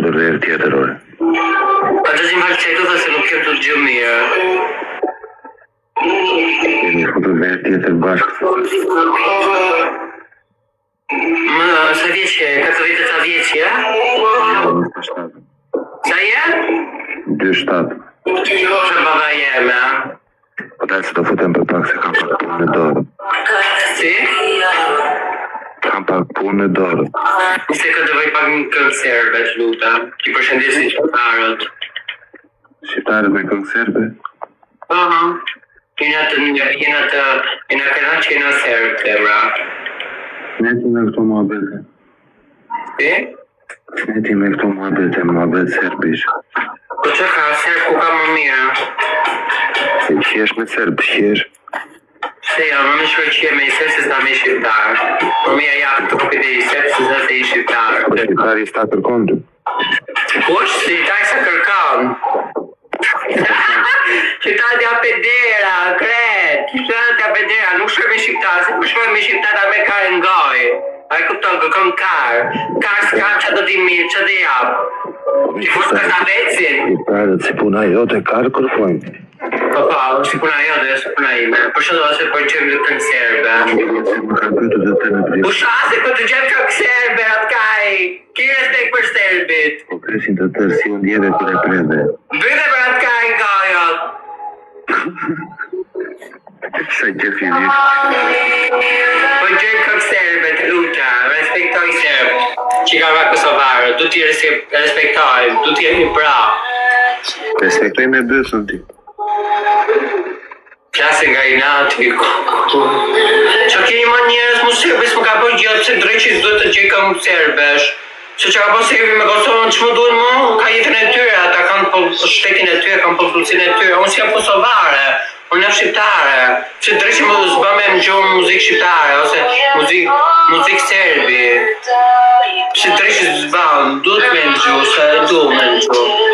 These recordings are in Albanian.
futur dhe herë tjetër, ore. Pa të zimë falë qeto dhe se nuk kem të gjë mirë. Kemi futur dhe herë tjetër bashkë. Sa vjeqe? 40 vjeqe, ja? 27. Sa je? 27. Që baba jeme, a? Po dalë se do futem për pak se kam pak punë në dorë. Si? Kam pak punë në dorë. Nise këtë dëvoj pak një këngë serbe, të luta. Ki përshëndesi shqiptarët. Shqiptarët me këngë serbe? Jena këna që jena serbe, të bra. Ne ti me këto muhabete. Si? Ne ti me këto muhabet serbish. Po që ka serbe ku ka më mirë? Se qesh me serb, qesh. Se ja, më shkoj që me i serbe se s'da me i shqiptarë. Më mija jakë të kopit e i serbe se s'da të i shqiptarë. Po shqiptari s'ta kërkon ty. Kush? Si taj sa kërkon? Qytati a pedera, kret. Qytati a pedera, nuk shkoj me shqiptarë, se për shkoj me shqiptarë a me karë ngoj. A e kupton, kërkon karë. Karë s'kam që do t'i mirë, që dhe japë. Ti fos të ka vecin. Shqiptarët si puna jote karë kërkojnë. Po, si puna jote, si puna ime. Për që do se për qëmë të kënë serbe. Pusha se për të gjemë kënë serbe, atë kaj. Ki respekt për serbit. Po kresin të tërë si unë djeve për e preve. Bëjdhe për atë kaj nga jot. Sa gjëfi vishë. Për gjemë kënë serbe, të luta. Respektoj serbe. Që ka nga Kosovarë, du t'i respektoj, du t'i jemi pra. Respektoj me bësën ti. Klase nga i nati. Që kemi më njerës mu serbes më ka bërë gjithë pëse dreqis duhet të gjej ka mu serbesh. Se që ka bërë serbi me Kosovën që më duhet mu, ka jetën e tyre, ata kanë po shtetin e tyre, kanë popullsinë e tyre. Unë si jam Kosovare, unë jam shqiptare. Se dreqis më zba me më gjohë muzikë shqiptare, ose muzikë serbi. Se dreqis zba, duhet me në gjohë, se du me në gjohë.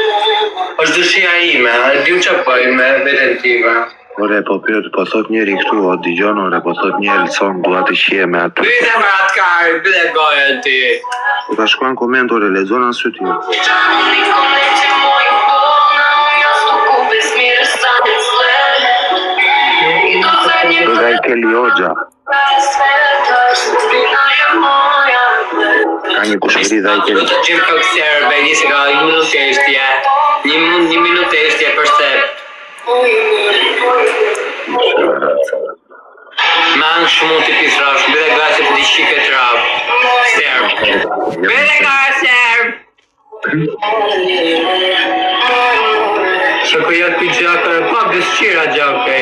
është dëshia ime, e dim që bëj me veten time. Ore, po pyet, po thot njeri këtu, o digjon, ore, po thot njeri son, dua të shije me atë. Pyte për atë karë, bële gojën ti. Po ka shkuan koment, ore, lezona në sytë ju. Dhe i Kelly Hoxha. Ka një kushëri dhe i Kelly. Do të gjem këtë serbe, një minutë eshtje. Një minutë eshtje për sep. Mangë shumë të pisrash, bële gajse për t'i shike të rapë. Serb. Bële gajse serb! Që ku jatë për gjakë, pak dësqira gjakë.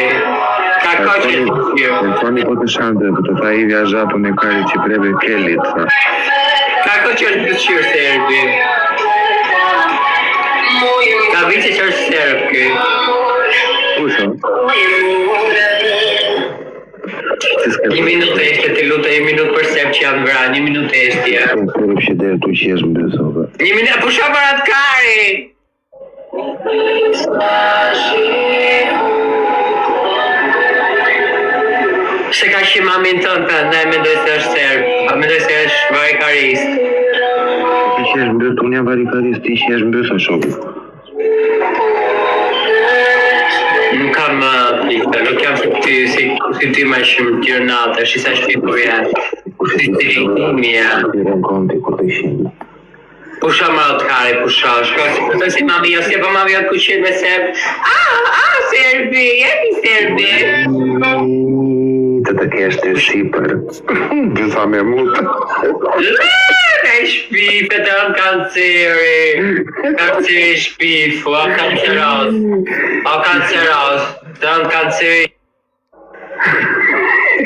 Ka koqe të tjë. Në toni po të shante, po të tha i vjazha për me kari që preve Kellit, tha. Ka koqe të dësqirë serbi. Ka vice që është serb këj. Kusho? Një minutë eshtje të luta, një minutë për serb që janë vra, një minutë eshtje. Serb që dhe tu që jesh mbësove. Një minutë, pusha për atë kari! Se ka që mamin tënë të ndaj mendoj se është serb, a mendoj se është varikarist. Ti që jesh mbës, unë jam varikarist, ti që jesh mbës, a shokë. Nuk kam plikë, nuk jam si ty ma shumë tjërë natë, është isa shpikur janë. Si të rikëtimi janë. Ti renkonti, kur të ishinë. Pusha më atë kare, pusha, shko si mami, jo si e për mami atë kuqit me serb. Serbi, jemi serbi. Të të kesh të shqipër. Gjësa me mutë. Lëre shpife të në kanceri. Kanceri shpifu, a kanceros. Të në kanceri.